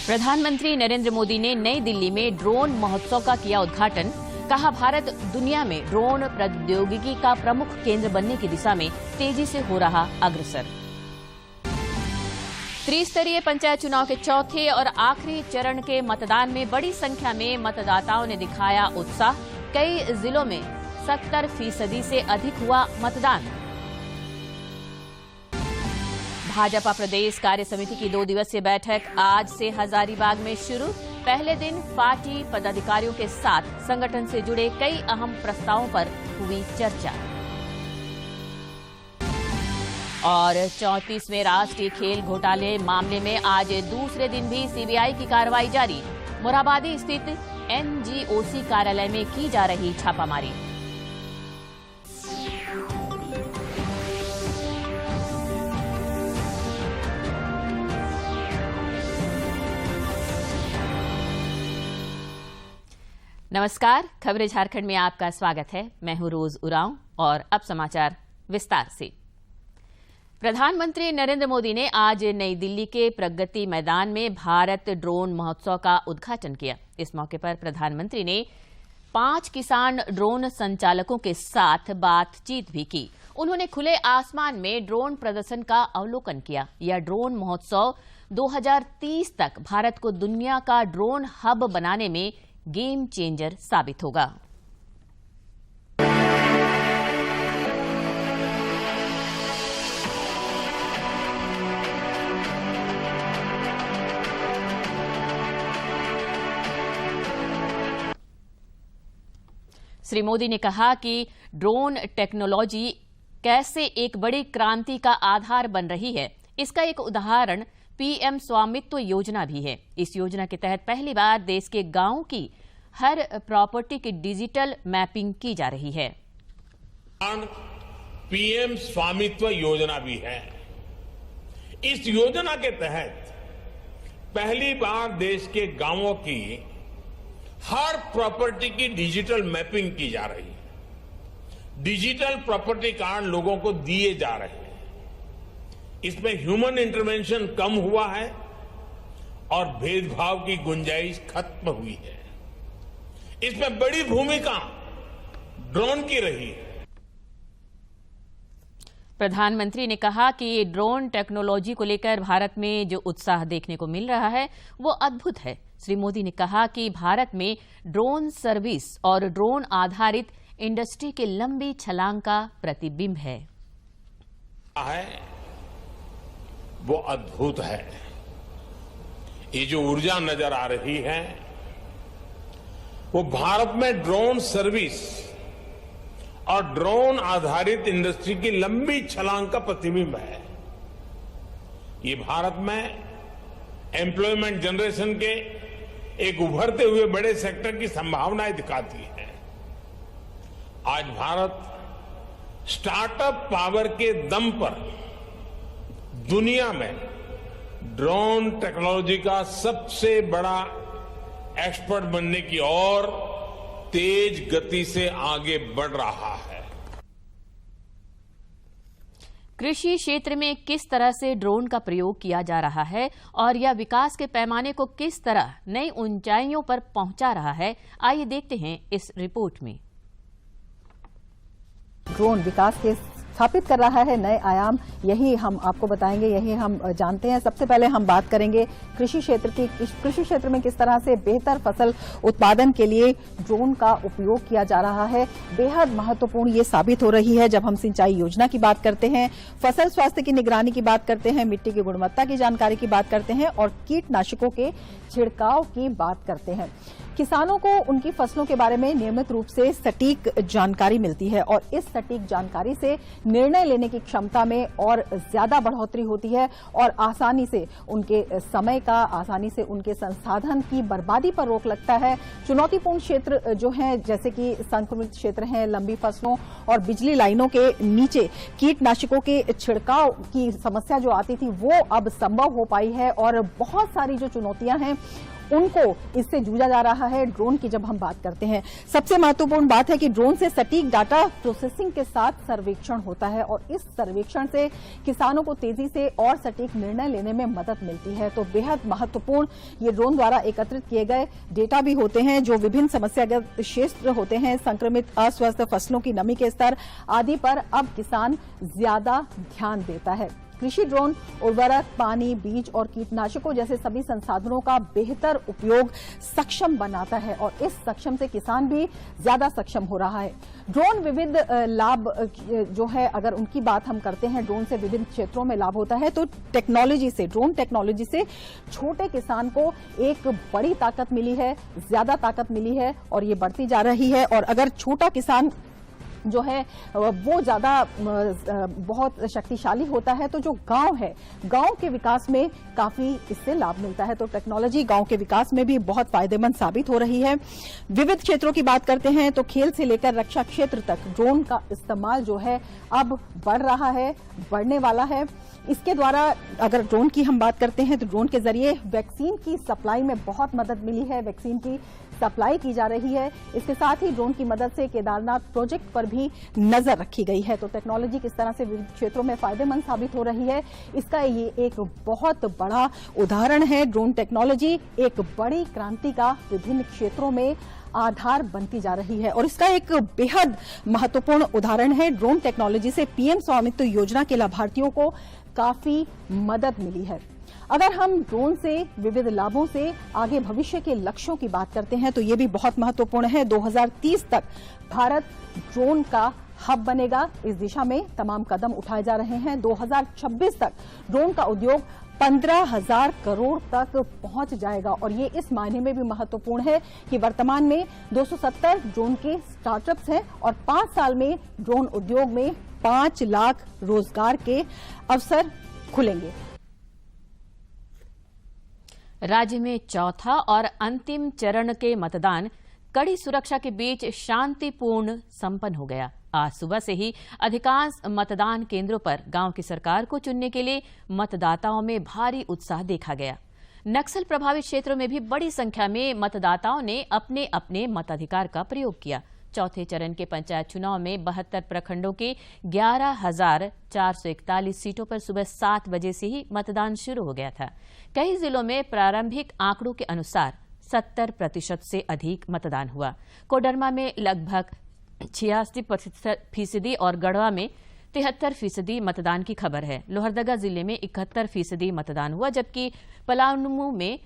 प्रधानमंत्री नरेंद्र मोदी ने नई दिल्ली में ड्रोन महोत्सव का किया उद्घाटन। कहा, भारत दुनिया में ड्रोन प्रौद्योगिकी का प्रमुख केंद्र बनने की दिशा में तेजी से हो रहा अग्रसर। त्रिस्तरीय पंचायत चुनाव के चौथे और आखिरी चरण के मतदान में बड़ी संख्या में मतदाताओं ने दिखाया उत्साह। कई जिलों में 70% से अधिक हुआ मतदान। भाजपा प्रदेश कार्य समिति की 2 दिवसीय बैठक आज से हजारीबाग में शुरू। पहले दिन पार्टी पदाधिकारियों के साथ संगठन से जुड़े कई अहम प्रस्तावों पर हुई चर्चा। और 34वें राष्ट्रीय खेल घोटाले मामले में आज दूसरे दिन भी सीबीआई की कार्रवाई जारी। मोरहाबादी स्थित एनजीओसी कार्यालय में की जा रही छापामारी। नमस्कार, खबरें झारखंड में आपका स्वागत है। मैं हूं रोज उरांव और अब समाचार विस्तार से। प्रधानमंत्री नरेंद्र मोदी ने आज नई दिल्ली के प्रगति मैदान में भारत ड्रोन महोत्सव का उद्घाटन किया। इस मौके पर प्रधानमंत्री ने 5 किसान ड्रोन संचालकों के साथ बातचीत भी की। उन्होंने खुले आसमान में ड्रोन प्रदर्शन का अवलोकन किया। यह ड्रोन महोत्सव 2030 तक भारत को दुनिया का ड्रोन हब बनाने में गेम चेंजर साबित होगा। श्री मोदी ने कहा कि ड्रोन टेक्नोलॉजी कैसे एक बड़ी क्रांति का आधार बन रही है। इसका एक उदाहरण पीएम स्वामित्व योजना भी है। इस योजना के तहत पहली बार देश के गांवों की हर प्रॉपर्टी की डिजिटल मैपिंग की जा रही है। पीएम स्वामित्व योजना भी है। इस योजना के तहत पहली बार देश के गांवों की हर प्रॉपर्टी की डिजिटल मैपिंग की जा रही है। डिजिटल प्रॉपर्टी कार्ड लोगों को दिए जा रहे हैं। इसमें ह्यूमन इंटरवेंशन कम हुआ है और भेदभाव की गुंजाइश खत्म हुई है। इसमें बड़ी भूमिका ड्रोन की रही है। प्रधानमंत्री ने कहा कि ड्रोन टेक्नोलॉजी को लेकर भारत में जो उत्साह देखने को मिल रहा है वो अद्भुत है। श्री मोदी ने कहा कि भारत में ड्रोन सर्विस और ड्रोन आधारित इंडस्ट्री की लंबी छलांग का प्रतिबिंब है। वो अद्भुत है। ये जो ऊर्जा नजर आ रही है वो भारत में ड्रोन सर्विस और ड्रोन आधारित इंडस्ट्री की लंबी छलांग का प्रतिबिंब है। ये भारत में एम्प्लॉयमेंट जनरेशन के एक उभरते हुए बड़े सेक्टर की संभावनाएं दिखाती है। आज भारत स्टार्टअप पावर के दम पर दुनिया में ड्रोन टेक्नोलॉजी का सबसे बड़ा एक्सपर्ट बनने की ओर तेज गति से आगे बढ़ रहा है। कृषि क्षेत्र में किस तरह से ड्रोन का प्रयोग किया जा रहा है और यह विकास के पैमाने को किस तरह नई ऊंचाइयों पर पहुंचा रहा है, आइए देखते हैं इस रिपोर्ट में। ड्रोन विकास के स्थापित कर रहा है नए आयाम, यही हम आपको बताएंगे, यही हम जानते हैं। सबसे पहले हम बात करेंगे कृषि क्षेत्र की। कृषि क्षेत्र में किस तरह से बेहतर फसल उत्पादन के लिए ड्रोन का उपयोग किया जा रहा है। बेहद महत्वपूर्ण ये साबित हो रही है जब हम सिंचाई योजना की बात करते हैं, फसल स्वास्थ्य की निगरानी की बात करते हैं, मिट्टी की गुणवत्ता की जानकारी की बात करते हैं और कीटनाशकों के छिड़काव की बात करते हैं। किसानों को उनकी फसलों के बारे में नियमित रूप से सटीक जानकारी मिलती है और इस सटीक जानकारी से निर्णय लेने की क्षमता में और ज्यादा बढ़ोतरी होती है और आसानी से उनके समय का, आसानी से उनके संसाधन की बर्बादी पर रोक लगता है। चुनौतीपूर्ण क्षेत्र जो हैं, जैसे कि संक्रमित क्षेत्र हैं, लंबी फसलों और बिजली लाइनों के नीचे कीटनाशकों के छिड़काव की समस्या जो आती थी वो अब संभव हो पाई है और बहुत सारी जो चुनौतियां हैं उनको इससे जूझा जा रहा है। ड्रोन की जब हम बात करते हैं, सबसे महत्वपूर्ण बात है कि ड्रोन से सटीक डाटा प्रोसेसिंग के साथ सर्वेक्षण होता है और इस सर्वेक्षण से किसानों को तेजी से और सटीक निर्णय लेने में मदद मिलती है। तो बेहद महत्वपूर्ण ये ड्रोन द्वारा एकत्रित किए गए डेटा भी होते हैं जो विभिन्न समस्याग्रस्त क्षेत्र होते हैं, संक्रमित, अस्वस्थ फसलों की नमी के स्तर आदि पर अब किसान ज्यादा ध्यान देता है। कृषि ड्रोन उर्वरक, पानी, बीज और कीटनाशकों जैसे सभी संसाधनों का बेहतर उपयोग सक्षम बनाता है और इस सक्षम से किसान भी ज्यादा सक्षम हो रहा है। ड्रोन विविध लाभ जो है, अगर उनकी बात हम करते हैं, ड्रोन से विभिन्न क्षेत्रों में लाभ होता है। तो ड्रोन टेक्नोलॉजी से छोटे किसान को एक बड़ी ताकत मिली है, ज्यादा ताकत मिली है और ये बढ़ती जा रही है। और अगर छोटा किसान जो है वो ज्यादा बहुत शक्तिशाली होता है तो जो गांव है, गांव के विकास में काफी इससे लाभ मिलता है। तो टेक्नोलॉजी गांव के विकास में भी बहुत फायदेमंद साबित हो रही है। विविध क्षेत्रों की बात करते हैं तो खेल से लेकर रक्षा क्षेत्र तक ड्रोन का इस्तेमाल जो है अब बढ़ रहा है, बढ़ने वाला है। इसके द्वारा अगर ड्रोन की हम बात करते हैं तो ड्रोन के जरिए वैक्सीन की सप्लाई में बहुत मदद मिली है, वैक्सीन की सप्लाई की जा रही है। इसके साथ ही ड्रोन की मदद से केदारनाथ प्रोजेक्ट पर भी नजर रखी गई है। तो टेक्नोलॉजी किस तरह से विभिन्न क्षेत्रों में फायदेमंद साबित हो रही है, इसका ये एक बहुत बड़ा उदाहरण है। ड्रोन टेक्नोलॉजी एक बड़ी क्रांति का विभिन्न क्षेत्रों में आधार बनती जा रही है और इसका एक बेहद महत्वपूर्ण उदाहरण है। ड्रोन टेक्नोलॉजी से पीएम स्वामित्व योजना के लाभार्थियों को काफी मदद मिली है। अगर हम ड्रोन से विविध लाभों से आगे भविष्य के लक्ष्यों की बात करते हैं तो ये भी बहुत महत्वपूर्ण है। 2030 तक भारत ड्रोन का हब बनेगा, इस दिशा में तमाम कदम उठाए जा रहे हैं। 2026 तक ड्रोन का उद्योग 15,000 करोड़ तक पहुंच जाएगा और ये इस मायने में भी महत्वपूर्ण है कि वर्तमान में 270 ड्रोन के स्टार्टअप्स हैं और 5 साल में ड्रोन उद्योग में 5 लाख रोजगार के अवसर खुलेंगे। राज्य में चौथा और अंतिम चरण के मतदान कड़ी सुरक्षा के बीच शांतिपूर्ण संपन्न हो गया। आज सुबह से ही अधिकांश मतदान केंद्रों पर गांव की सरकार को चुनने के लिए मतदाताओं में भारी उत्साह देखा गया। नक्सल प्रभावित क्षेत्रों में भी बड़ी संख्या में मतदाताओं ने अपने अपने मताधिकार का प्रयोग किया। चौथे चरण के पंचायत चुनाव में 72 प्रखंडों के 11,441 सीटों पर सुबह 7 बजे से ही मतदान शुरू हो गया था। कई जिलों में प्रारंभिक आंकड़ों के अनुसार 70% से अधिक मतदान हुआ। कोडरमा में लगभग 86% और गढ़वा में 73% मतदान की खबर है। लोहरदगा जिले में 71% मतदान हुआ, जबकि पलामू में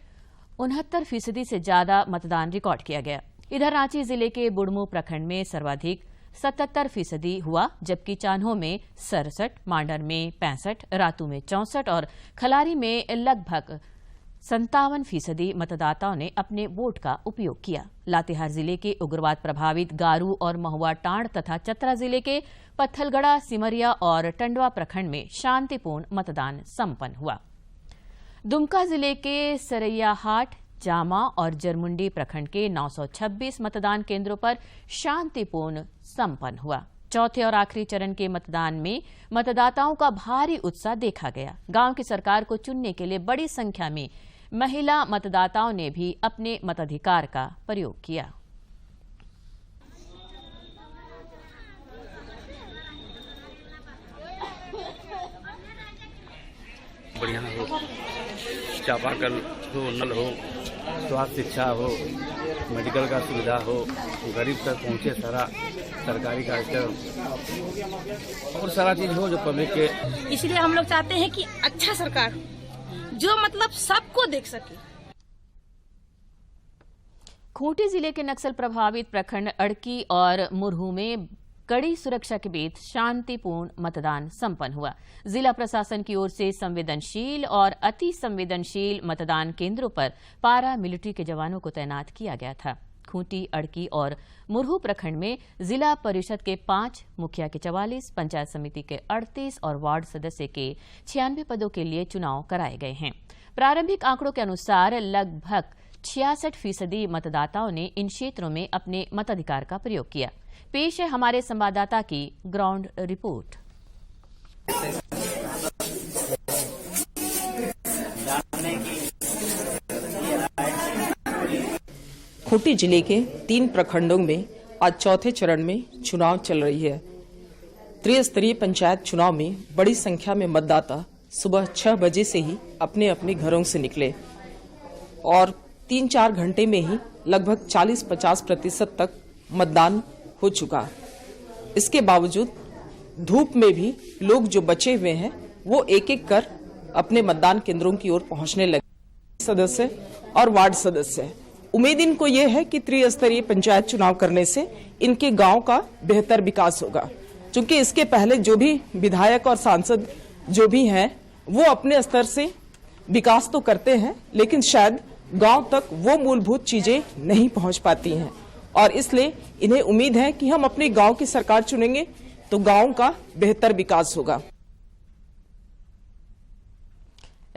69% से ज्यादा मतदान रिकॉर्ड किया गया। इधर रांची जिले के बुढ़मू प्रखंड में सर्वाधिक 77% हुआ, जबकि चान्हो में 67, मांडर में 65, रातू में 64 और खलारी में लगभग 57% मतदाताओं ने अपने वोट का उपयोग किया। लातेहार जिले के उग्रवाद प्रभावित गारू और महुआ टांड तथा चतरा जिले के पत्थलगढ़ा, सिमरिया और टंडवा प्रखंड में शांतिपूर्ण मतदान संपन्न हुआ। दुमका जिले के सरैयाहाट, जामा और जरमुंडी प्रखंड के 926 मतदान केंद्रों पर शांतिपूर्ण संपन्न हुआ। चौथे और आखिरी चरण के मतदान में मतदाताओं का भारी उत्साह देखा गया। गांव की सरकार को चुनने के लिए बड़ी संख्या में महिला मतदाताओं ने भी अपने मताधिकार का प्रयोग किया। बढ़िया हो, चापाकल हो, नल हो, स्वास्थ्य शिक्षा हो, मेडिकल का सुविधा हो, गरीब तक पहुंचे सारा सरकारी कार्यक्रम और सारा चीज हो जो पब्लिक के। इसलिए हम लोग चाहते हैं कि अच्छा सरकार हो जो मतलब सबको देख सके। खूंटी जिले के नक्सल प्रभावित प्रखंड अड़की और मुरहू में कड़ी सुरक्षा के बीच शांतिपूर्ण मतदान संपन्न हुआ। जिला प्रशासन की ओर से संवेदनशील और अति संवेदनशील मतदान केंद्रों पर पारा मिलिट्री के जवानों को तैनात किया गया था। खूंटी, अड़की और मुरहू प्रखंड में जिला परिषद के 5, मुखिया के 44, पंचायत समिति के 38 और वार्ड सदस्य के 96 पदों के लिए चुनाव कराए गए हैं। प्रारंभिक आंकड़ों के अनुसार लगभग 66% मतदाताओं ने इन क्षेत्रों में अपने मताधिकार का प्रयोग किया। पेश है हमारे संवाददाता की ग्राउंड रिपोर्ट। खूंटी जिले के 3 प्रखंडों में आज चौथे चरण में चुनाव चल रही है। त्रिस्तरीय पंचायत चुनाव में बड़ी संख्या में मतदाता सुबह 6 बजे से ही अपने अपने घरों से निकले और 3-4 घंटे में ही लगभग 40-50% तक मतदान हो चुका। इसके बावजूद धूप में भी लोग जो बचे हुए हैं वो एक एक कर अपने मतदान केंद्रों की ओर पहुंचने लगे। सदस्य और वार्ड सदस्य, उम्मीद इनको ये है कि त्रिस्तरीय पंचायत चुनाव करने से इनके गांव का बेहतर विकास होगा, क्योंकि इसके पहले जो भी विधायक और सांसद जो भी हैं वो अपने स्तर से विकास तो करते हैं, लेकिन शायद गांव तक वो मूलभूत चीजें नहीं पहुंच पाती हैं और इसलिए इन्हें उम्मीद है कि हम अपने गांव की सरकार चुनेंगे तो गांव का बेहतर विकास होगा।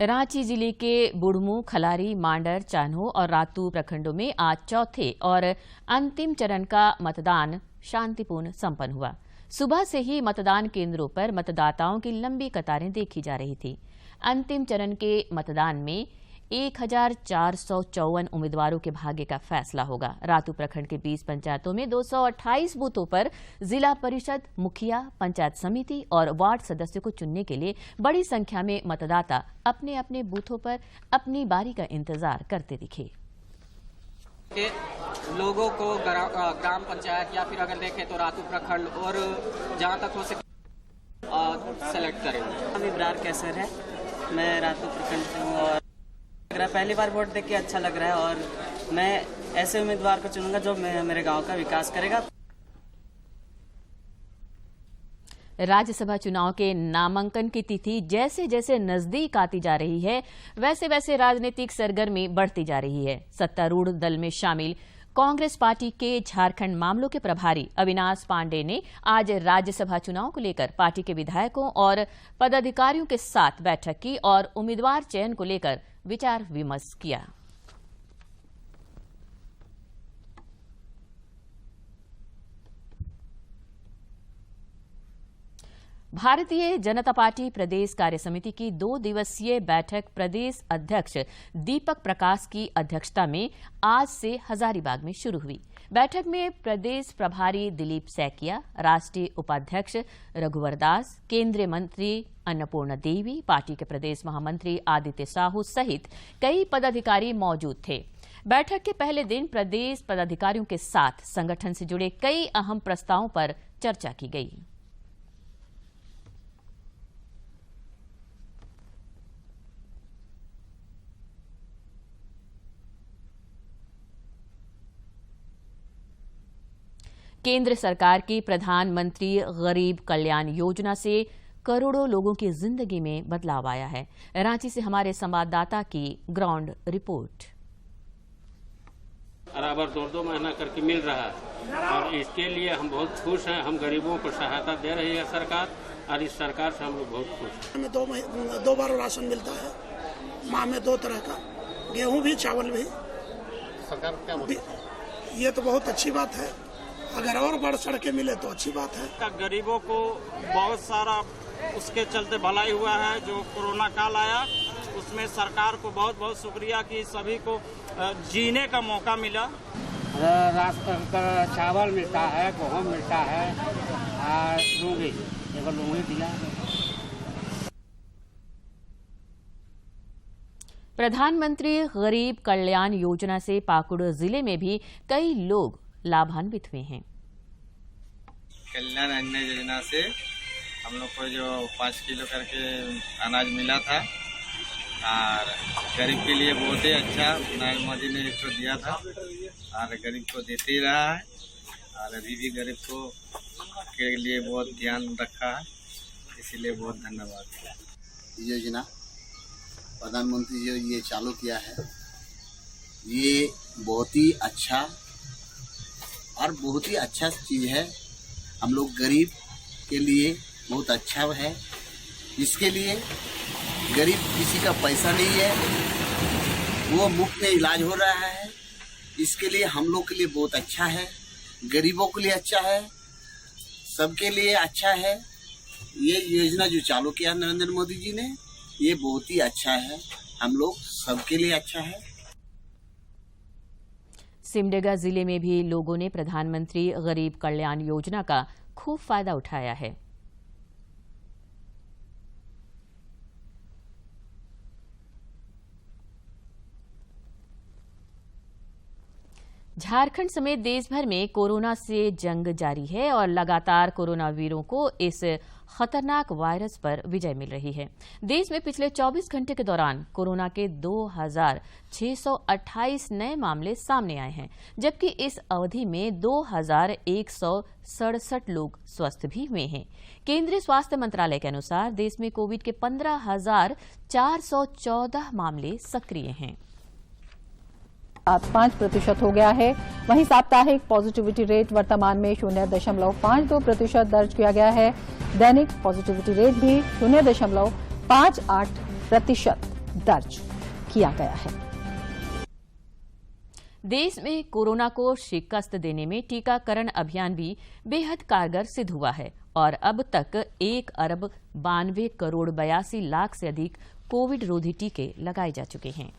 रांची जिले के बुढ़मू, खलारी, मांडर, चान्हो और रातू प्रखंडों में आज चौथे और अंतिम चरण का मतदान शांतिपूर्ण संपन्न हुआ। सुबह से ही मतदान केंद्रों पर मतदाताओं की लंबी कतारें देखी जा रही थी। अंतिम चरण के मतदान में 1454 उम्मीदवारों के भाग्य का फैसला होगा। रातू प्रखंड के 20 पंचायतों में 228 बूथों पर जिला परिषद, मुखिया, पंचायत समिति और वार्ड सदस्यों को चुनने के लिए बड़ी संख्या में मतदाता अपने अपने बूथों पर अपनी बारी का इंतजार करते दिखे। लोगों को ग्राम पंचायत या फिर अगर देखें तो रातू प्रखंड और जहां तक हो सके सेलेक्ट करेंगे। हम इब्रार कैसर है, मैं रातू प्रखंड से हूँ और पहली बार वोट देके अच्छा लग रहा है और मैं ऐसे उम्मीदवार को चुनूंगा जो मेरे गांव का विकास करेगा। राज्यसभा चुनाव के नामांकन की तिथि जैसे जैसे नजदीक आती जा रही है, वैसे वैसे राजनीतिक सरगर्मी बढ़ती जा रही है। सत्तारूढ़ दल में शामिल कांग्रेस पार्टी के झारखंड मामलों के प्रभारी अविनाश पांडे ने आज राज्यसभा चुनाव को लेकर पार्टी के विधायकों और पदाधिकारियों के साथ बैठक की और उम्मीदवार चयन को लेकर विचार विमर्श किया। भारतीय जनता पार्टी प्रदेश कार्य समिति की 2 दिवसीय बैठक प्रदेश अध्यक्ष दीपक प्रकाश की अध्यक्षता में आज से हजारीबाग में शुरू हुई। बैठक में प्रदेश प्रभारी दिलीप सैकिया, राष्ट्रीय उपाध्यक्ष रघुवर दास, केंद्रीय मंत्री अन्नपूर्णा देवी, पार्टी के प्रदेश महामंत्री आदित्य साहू सहित कई पदाधिकारी मौजूद थे। बैठक के पहले दिन प्रदेश पदाधिकारियों के साथ संगठन से जुड़े कई अहम प्रस्तावों पर चर्चा की गई। केंद्र सरकार की प्रधानमंत्री गरीब कल्याण योजना से करोड़ों लोगों की जिंदगी में बदलाव आया है। रांची से हमारे संवाददाता की ग्राउंड रिपोर्ट। बराबर 2-2 महीना करके मिल रहा है और इसके लिए हम बहुत खुश हैं। हम गरीबों को सहायता दे रही है सरकार और इस सरकार से हम लोग बहुत खुश हैं। हमें 2 बार राशन मिलता है, माह में 2 तरह का, गेहूं भी, चावल भी। सरकार क्या ये तो बहुत अच्छी बात है, अगर और बढ़ चढ़ के मिले तो अच्छी बात है। गरीबों को बहुत सारा उसके चलते भलाई हुआ है। जो कोरोना काल आया उसमें सरकार को बहुत बहुत शुक्रिया कि सभी को जीने का मौका मिला। चावल मिलता है, गेहूँ मिलता है, लूंगी दिया। प्रधानमंत्री गरीब कल्याण योजना से पाकुड़ जिले में भी कई लोग लाभान्वित हुए हैं। कल्याण अन्न योजना से हम लोग को जो 5 किलो करके अनाज मिला था और गरीब के लिए बहुत ही अच्छा नरेंद्र मोदी ने इसको दिया था और गरीब को देते ही रहा है और अभी भी गरीब को के लिए बहुत ध्यान रखा है, इसीलिए बहुत धन्यवाद। योजना प्रधानमंत्री जो ये चालू किया है ये बहुत ही अच्छा और बहुत ही अच्छा चीज़ है। हम लोग गरीब के लिए बहुत अच्छा है। इसके लिए गरीब किसी का पैसा नहीं है, वो मुफ्त में इलाज हो रहा है। इसके लिए हम लोग के लिए बहुत अच्छा है, गरीबों के लिए अच्छा है, सबके लिए अच्छा है। ये योजना जो चालू किया नरेंद्र मोदी जी ने ये बहुत ही अच्छा है, हम लोग सबके लिए अच्छा है। सिमडेगा जिले में भी लोगों ने प्रधानमंत्री गरीब कल्याण योजना का खूब फायदा उठाया है। झारखंड समेत देश भर में कोरोना से जंग जारी है और लगातार कोरोना वीरों को इस खतरनाक वायरस पर विजय मिल रही है। देश में पिछले 24 घंटे के दौरान कोरोना के 2628 नए मामले सामने आए हैं, जबकि इस अवधि में 2167 लोग स्वस्थ भी हुए हैं। केंद्रीय स्वास्थ्य मंत्रालय के अनुसार देश में कोविड के 15,414 मामले सक्रिय हैं। 5% हो गया है। वहीं साप्ताहिक पॉजिटिविटी रेट वर्तमान में 0.52% दर्ज किया गया है। दैनिक पॉजिटिविटी रेट भी 0.58% दर्ज किया गया है। देश में कोरोना को शिकस्त देने में टीकाकरण अभियान भी बेहद कारगर सिद्ध हुआ है और अब तक 1,92,82,82 से अधिक कोविड रोधी टीके लगाए जा चुके हैं।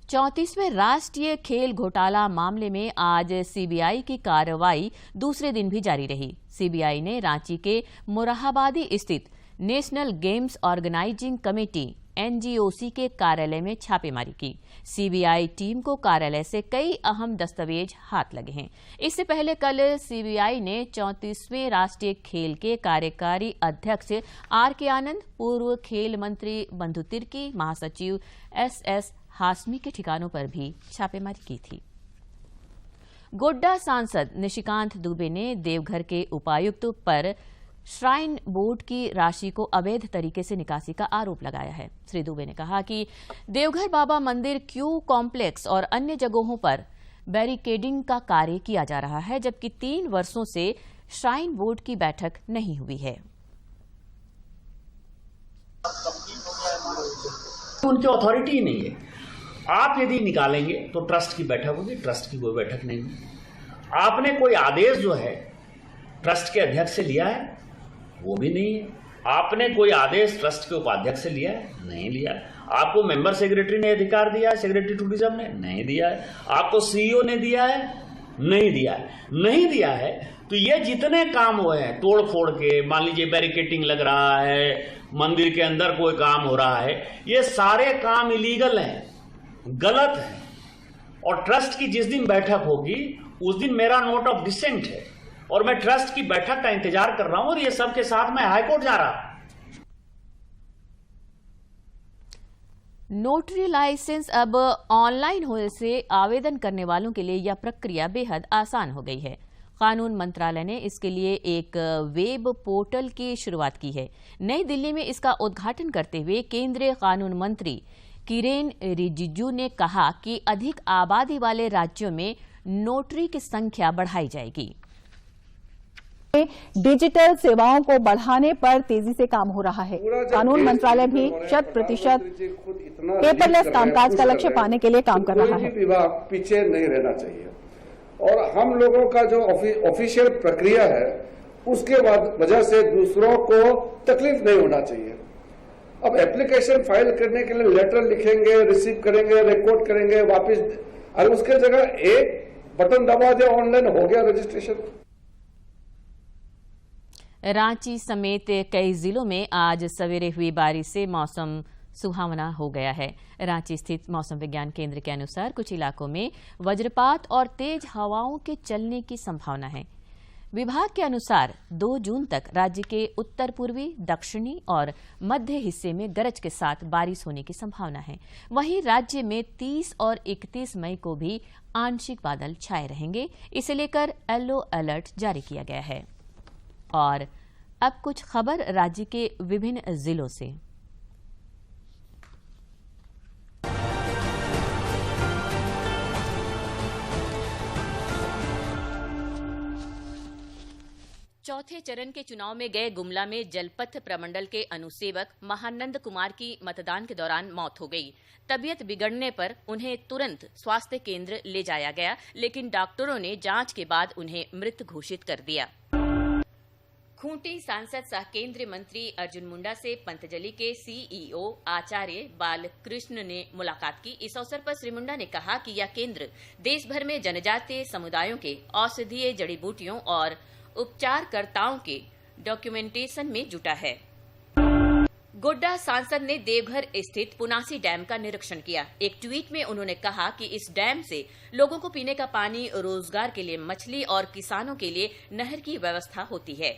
चौंतीसवें राष्ट्रीय खेल घोटाला मामले में आज सीबीआई की कार्रवाई दूसरे दिन भी जारी रही। सीबीआई ने रांची के मोरहाबादी स्थित नेशनल गेम्स ऑर्गेनाइजिंग कमेटी एनजीओसी के कार्यालय में छापेमारी की। सीबीआई टीम को कार्यालय से कई अहम दस्तावेज हाथ लगे हैं। इससे पहले कल सीबीआई ने 34वें राष्ट्रीय खेल के कार्यकारी अध्यक्ष आर.के. आनंद, पूर्व खेल मंत्री बंधु तिर्की, महासचिव एस.एस. हाशमी के ठिकानों पर भी छापेमारी की थी। गोड्डा सांसद निशिकांत दुबे ने देवघर के उपायुक्त पर श्राइन बोर्ड की राशि को अवैध तरीके से निकासी का आरोप लगाया है। श्री दुबे ने कहा कि देवघर बाबा मंदिर क्यू कॉम्प्लेक्स और अन्य जगहों पर बैरिकेडिंग का कार्य किया जा रहा है, जबकि 3 वर्षों से श्राइन बोर्ड की बैठक नहीं हुई है। उनकी अथॉरिटी ही नहीं है। आप यदि निकालेंगे तो ट्रस्ट की बैठक होगी, ट्रस्ट की कोई बैठक नहीं होगी। आपने कोई आदेश जो है ट्रस्ट के अध्यक्ष से लिया है, वो भी नहीं है। आपने कोई आदेश ट्रस्ट के उपाध्यक्ष से लिया है, नहीं लिया है। आपको मेंबर सेक्रेटरी ने अधिकार दिया है, सेक्रेटरी टूरिज्म ने नहीं दिया है। आपको सीईओ ने दिया है, नहीं दिया है। नहीं दिया है तो ये जितने काम हुए हैं तोड़ फोड़ के, मान लीजिए बैरिकेटिंग लग रहा है, मंदिर के अंदर कोई काम हो रहा है, ये सारे काम इलीगल हैं, गलत है। और ट्रस्ट की जिस दिन बैठक होगी उस दिन मेरा नोट ऑफ डिसेंट है और मैं ट्रस्ट की बैठक का इंतजार कर रहा हूं और ये सबके साथ मैं हाईकोर्ट जा रहा हूं। नोटरी लाइसेंस अब ऑनलाइन होने से आवेदन करने वालों के लिए यह प्रक्रिया बेहद आसान हो गई है। कानून मंत्रालय ने इसके लिए एक वेब पोर्टल की शुरुआत की है। नई दिल्ली में इसका उद्घाटन करते हुए केंद्रीय कानून मंत्री किरेन रिजिजू ने कहा कि अधिक आबादी वाले राज्यों में नोटरी की संख्या बढ़ाई जाएगी। डिजिटल सेवाओं को बढ़ाने पर तेजी से काम हो रहा है। कानून मंत्रालय भी 100% पेपरलेस कामकाज का लक्ष्य पाने के लिए काम कर रहा है। विभाग पीछे नहीं रहना चाहिए और हम लोगों का जो ऑफिशियल प्रक्रिया है उसके वजह से दूसरों को तकलीफ नहीं होना चाहिए। अब एप्लीकेशन फाइल करने के लिए लेटर लिखेंगे, रिसीव करेंगे, रिकॉर्ड करेंगे, वापस, और उसके जगह एक बटन दबा दे, ऑनलाइन हो गया रजिस्ट्रेशन। रांची समेत कई जिलों में आज सवेरे हुई बारिश से मौसम सुहावना हो गया है। रांची स्थित मौसम विज्ञान केंद्र के अनुसार कुछ इलाकों में वज्रपात और तेज हवाओं के चलने की संभावना है। विभाग के अनुसार 2 जून तक राज्य के उत्तर पूर्वी, दक्षिणी और मध्य हिस्से में गरज के साथ बारिश होने की संभावना है। वहीं राज्य में 30 और 31 मई को भी आंशिक बादल छाए रहेंगे। इसे लेकर येलो अलर्ट जारी किया गया है। और अब कुछ खबर राज्य के विभिन्न जिलों से। चौथे चरण के चुनाव में गए गुमला में जलपथ प्रमंडल के अनुसेवक महानंद कुमार की मतदान के दौरान मौत हो गई। तबीयत बिगड़ने पर उन्हें तुरंत स्वास्थ्य केंद्र ले जाया गया, लेकिन डॉक्टरों ने जांच के बाद उन्हें मृत घोषित कर दिया। खूंटी सांसद सह केंद्रीय मंत्री अर्जुन मुंडा से पंतजलि के सीईओ आचार्य बालकृष्ण ने मुलाकात की। इस अवसर पर श्री मुंडा ने कहा कि यह केंद्र देश भर में जनजातीय समुदायों के औषधीय जड़ी बूटियों और उपचारकर्ताओं के डॉक्यूमेंटेशन में जुटा है। गोड्डा सांसद ने देवघर स्थित पुनासी डैम का निरीक्षण किया। एक ट्वीट में उन्होंने कहा कि इस डैम से लोगों को पीने का पानी, रोजगार के लिए मछली और किसानों के लिए नहर की व्यवस्था होती है।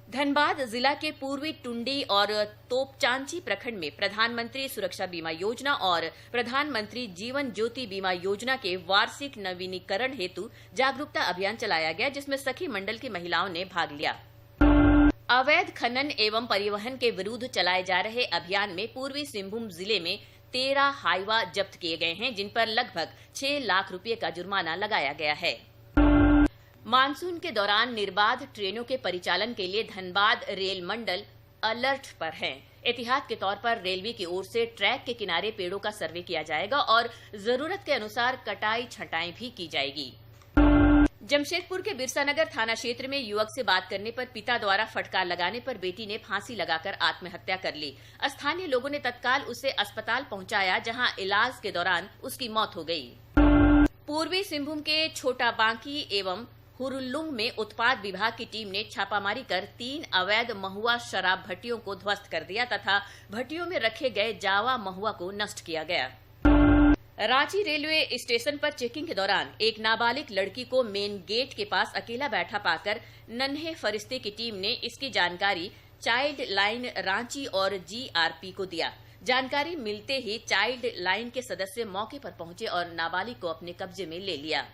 धनबाद जिला के पूर्वी टुंडी और तोपचांची प्रखंड में प्रधानमंत्री सुरक्षा बीमा योजना और प्रधानमंत्री जीवन ज्योति बीमा योजना के वार्षिक नवीनीकरण हेतु जागरूकता अभियान चलाया गया, जिसमें सखी मंडल की महिलाओं ने भाग लिया। अवैध खनन एवं परिवहन के विरुद्ध चलाए जा रहे अभियान में पूर्वी सिंहभूम जिले में 13 हाईवा जब्त किए गए हैं, जिन पर लगभग 6 लाख रुपए का जुर्माना लगाया गया है। मानसून के दौरान निर्बाध ट्रेनों के परिचालन के लिए धनबाद रेल मंडल अलर्ट पर है। एहतियात के तौर पर रेलवे की ओर से ट्रैक के किनारे पेड़ों का सर्वे किया जाएगा और जरूरत के अनुसार कटाई छंटाई भी की जाएगी। जमशेदपुर के बिरसानगर थाना क्षेत्र में युवक से बात करने पर पिता द्वारा फटकार लगाने पर बेटी ने फांसी लगाकर आत्महत्या कर ली। स्थानीय लोगों ने तत्काल उसे अस्पताल पहुंचाया, जहां इलाज के दौरान उसकी मौत हो गई। पूर्वी सिंहभूम के छोटा बांकी एवं हुरुल्लुंग में उत्पाद विभाग की टीम ने छापामारी कर 3 अवैध महुआ शराब भट्टियों को ध्वस्त कर दिया तथा भट्टियों में रखे गए जावा महुआ को नष्ट किया गया। रांची रेलवे स्टेशन पर चेकिंग के दौरान एक नाबालिग लड़की को मेन गेट के पास अकेला बैठा पाकर नन्हे फरिश्ते की टीम ने इसकी जानकारी चाइल्ड लाइन रांची और जीआरपी को दिया। जानकारी मिलते ही चाइल्ड लाइन के सदस्य मौके पर पहुंचे और नाबालिग को अपने कब्जे में ले लिया।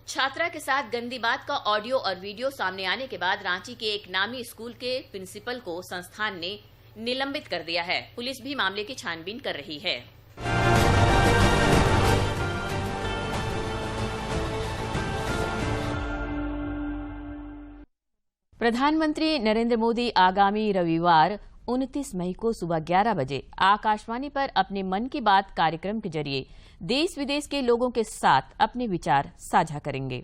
छात्रा के साथ गंदी बात का ऑडियो और वीडियो सामने आने के बाद रांची के एक नामी स्कूल के प्रिंसिपल को संस्थान ने निलंबित कर दिया है। पुलिस भी मामले की छानबीन कर रही है। प्रधानमंत्री नरेंद्र मोदी आगामी रविवार 29 मई को सुबह 11 बजे आकाशवाणी पर अपने मन की बात कार्यक्रम के जरिए देश विदेश के लोगों के साथ अपने विचार साझा करेंगे।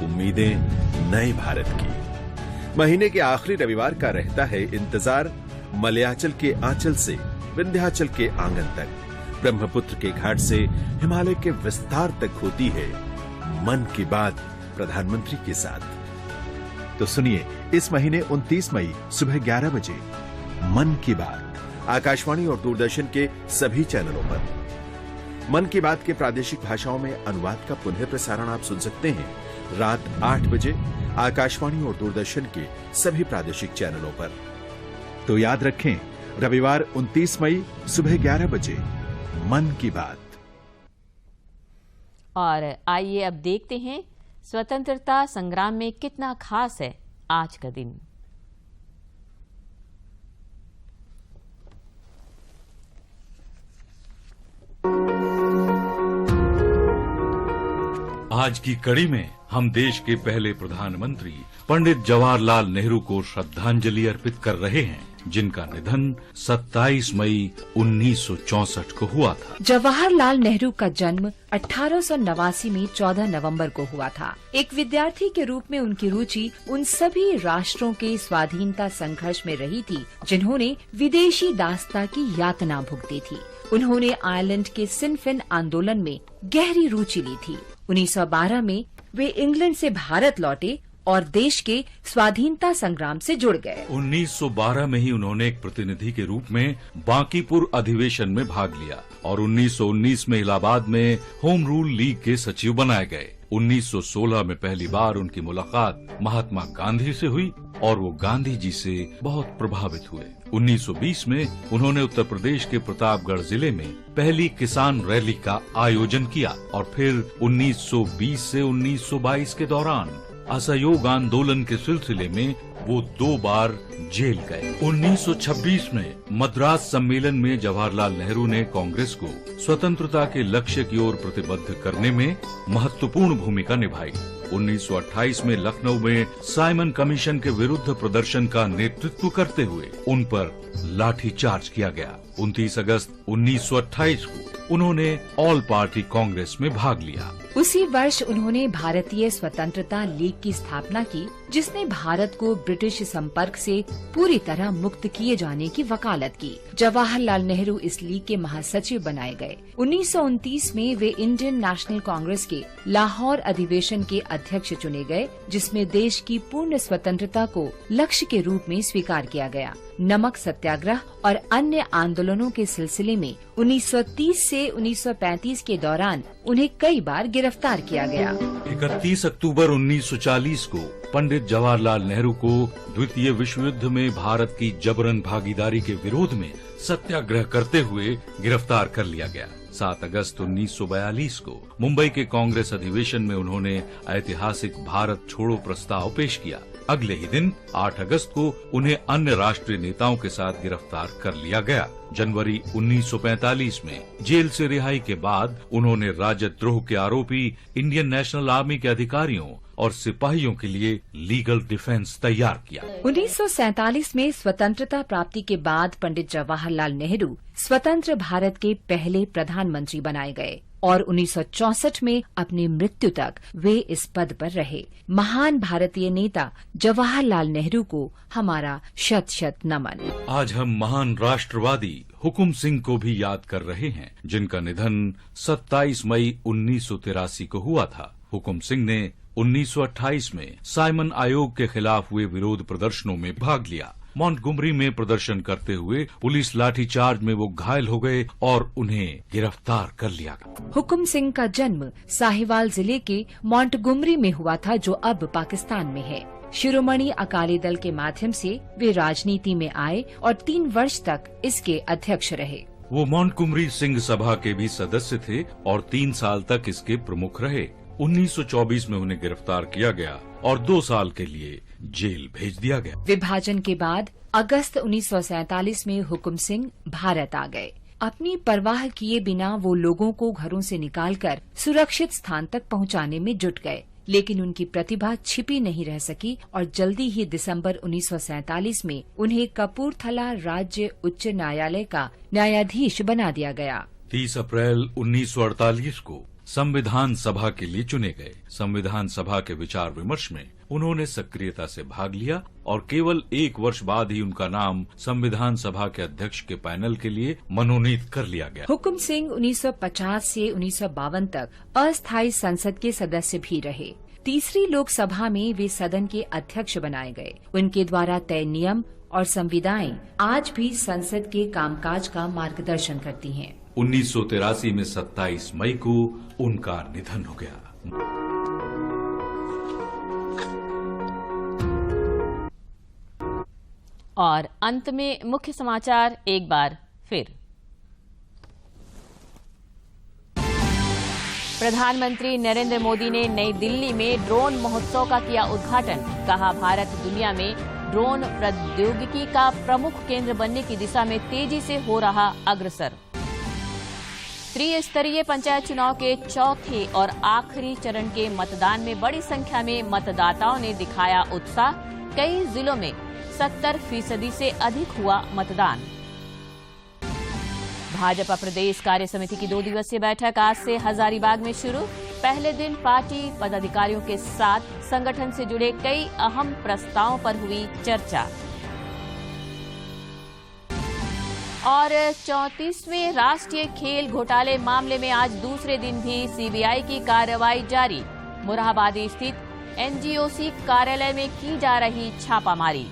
उम्मीदें नए भारत की। महीने के आखिरी रविवार का रहता है इंतजार। मलयाचल के आंचल से विंध्याचल के आंगन तक, ब्रह्मपुत्र के घाट से हिमालय के विस्तार तक होती है मन की बात प्रधानमंत्री के साथ। तो सुनिए इस महीने 29 मई सुबह 11 बजे मन की बात आकाशवाणी और दूरदर्शन के सभी चैनलों पर। मन की बात के प्रादेशिक भाषाओं में अनुवाद का पुनः प्रसारण आप सुन सकते हैं रात 8 बजे आकाशवाणी और दूरदर्शन के सभी प्रादेशिक चैनलों पर। तो याद रखें, रविवार 29 मई सुबह 11 बजे मन की बात। और आइए अब देखते हैं स्वतंत्रता संग्राम में कितना खास है आज का दिन। आज की कड़ी में हम देश के पहले प्रधानमंत्री पंडित जवाहरलाल नेहरू को श्रद्धांजलि अर्पित कर रहे हैं, जिनका निधन 27 मई 1964 को हुआ था। जवाहरलाल नेहरू का जन्म 1889 में 14 नवंबर को हुआ था। एक विद्यार्थी के रूप में उनकी रुचि उन सभी राष्ट्रों के स्वाधीनता संघर्ष में रही थी जिन्होंने विदेशी दासता की यातना भुगती थी। उन्होंने आयरलैंड के सिनफिन आंदोलन में गहरी रुचि ली थी। 1912 में वे इंग्लैंड से भारत लौटे और देश के स्वाधीनता संग्राम से जुड़ गए। 1912 में ही उन्होंने एक प्रतिनिधि के रूप में बांकीपुर अधिवेशन में भाग लिया और 1919 में इलाहाबाद में होम रूल लीग के सचिव बनाए गए। 1916 में पहली बार उनकी मुलाकात महात्मा गांधी से हुई और वो गांधी जी से बहुत प्रभावित हुए। 1920 में उन्होंने उत्तर प्रदेश के प्रतापगढ़ जिले में पहली किसान रैली का आयोजन किया और फिर 1920 से 1922 के दौरान असहयोग आंदोलन के सिलसिले में वो 2 बार जेल गए। 1926 में मद्रास सम्मेलन में जवाहरलाल नेहरू ने कांग्रेस को स्वतंत्रता के लक्ष्य की ओर प्रतिबद्ध करने में महत्वपूर्ण भूमिका निभाई। 1928 में लखनऊ में साइमन कमीशन के विरुद्ध प्रदर्शन का नेतृत्व करते हुए उन पर लाठीचार्ज किया गया। 29 अगस्त 1928 को उन्होंने ऑल पार्टी कांग्रेस में भाग लिया। उसी वर्ष उन्होंने भारतीय स्वतंत्रता लीग की स्थापना की, जिसने भारत को ब्रिटिश संपर्क से पूरी तरह मुक्त किए जाने की वकालत की। जवाहरलाल नेहरू इस लीग के महासचिव बनाए गए। 1929 में वे इंडियन नेशनल कांग्रेस के लाहौर अधिवेशन के अध्यक्ष चुने गए, जिसमें देश की पूर्ण स्वतंत्रता को लक्ष्य के रूप में स्वीकार किया गया। नमक सत्याग्रह और अन्य आंदोलनों के सिलसिले में 1930 से 1935 के दौरान उन्हें कई बार गिरफ्तार किया गया। 31 अक्टूबर 1940 को पंडित जवाहरलाल नेहरू को द्वितीय विश्व युद्ध में भारत की जबरन भागीदारी के विरोध में सत्याग्रह करते हुए गिरफ्तार कर लिया गया। 7 अगस्त 1942 को मुंबई के कांग्रेस अधिवेशन में उन्होंने ऐतिहासिक भारत छोड़ो प्रस्ताव पेश किया। अगले ही दिन 8 अगस्त को उन्हें अन्य राष्ट्रीय नेताओं के साथ गिरफ्तार कर लिया गया। जनवरी 1945 में जेल से रिहाई के बाद उन्होंने राजद्रोह के आरोपी इंडियन नेशनल आर्मी के अधिकारियों और सिपाहियों के लिए लीगल डिफेंस तैयार किया। 1947 में स्वतंत्रता प्राप्ति के बाद पंडित जवाहरलाल नेहरू स्वतंत्र भारत के पहले प्रधानमंत्री बनाए गए और 1964 में अपनी मृत्यु तक वे इस पद पर रहे। महान भारतीय नेता जवाहरलाल नेहरू को हमारा शत शत नमन। आज हम महान राष्ट्रवादी हुकुम सिंह को भी याद कर रहे हैं, जिनका निधन 27 मई 1983 को हुआ था। हुकुम सिंह ने 1928 में साइमन आयोग के खिलाफ हुए विरोध प्रदर्शनों में भाग लिया। मॉन्टगोमरी में प्रदर्शन करते हुए पुलिस लाठीचार्ज में वो घायल हो गए और उन्हें गिरफ्तार कर लिया गया। हुकुम सिंह का जन्म साहिवाल जिले के मॉन्टगोमरी में हुआ था, जो अब पाकिस्तान में है। शिरोमणि अकाली दल के माध्यम से वे राजनीति में आए और 3 वर्ष तक इसके अध्यक्ष रहे। वो मॉन्टगोमरी सिंह सभा के भी सदस्य थे और 3 साल तक इसके प्रमुख रहे। 1924 में उन्हें गिरफ्तार किया गया और 2 साल के लिए जेल भेज दिया गया। विभाजन के बाद अगस्त 1947 में हुकुम सिंह भारत आ गए। अपनी परवाह किए बिना वो लोगों को घरों से निकालकर सुरक्षित स्थान तक पहुंचाने में जुट गए, लेकिन उनकी प्रतिभा छिपी नहीं रह सकी और जल्दी ही दिसंबर 1947 में उन्हें कपूरथला राज्य उच्च न्यायालय का न्यायाधीश बना दिया गया। 30 अप्रैल 1948 को संविधान सभा के लिए चुने गए। संविधान सभा के विचार विमर्श में उन्होंने सक्रियता से भाग लिया और केवल 1 वर्ष बाद ही उनका नाम संविधान सभा के अध्यक्ष के पैनल के लिए मनोनीत कर लिया गया। हुकुम सिंह 1950 से 1952 तक अस्थायी संसद के सदस्य भी रहे। तीसरी लोकसभा में वे सदन के अध्यक्ष बनाए गए। उनके द्वारा तय नियम और संविधाएं आज भी संसद के कामकाज का मार्गदर्शन करती हैं। 1983 में 27 मई को उनका निधन हो गया। और अंत में मुख्य समाचार एक बार फिर। प्रधानमंत्री नरेंद्र मोदी ने नई दिल्ली में ड्रोन महोत्सव का किया उद्घाटन। कहा, भारत दुनिया में ड्रोन प्रौद्योगिकी का प्रमुख केंद्र बनने की दिशा में तेजी से हो रहा अग्रसर। त्रिस्तरीय पंचायत चुनाव के चौथे और आखिरी चरण के मतदान में बड़ी संख्या में मतदाताओं ने दिखाया उत्साह। कई जिलों में 70% से अधिक हुआ मतदान। भाजपा प्रदेश कार्य समिति की 2 दिवसीय बैठक आज से हजारीबाग में शुरू। पहले दिन पार्टी पदाधिकारियों के साथ संगठन से जुड़े कई अहम प्रस्तावों पर हुई चर्चा। और 34वें राष्ट्रीय खेल घोटाले मामले में आज दूसरे दिन भी सीबीआई की कार्रवाई जारी। मुरादाबाद स्थित एनजीओसी कार्यालय में की जा रही छापामारी।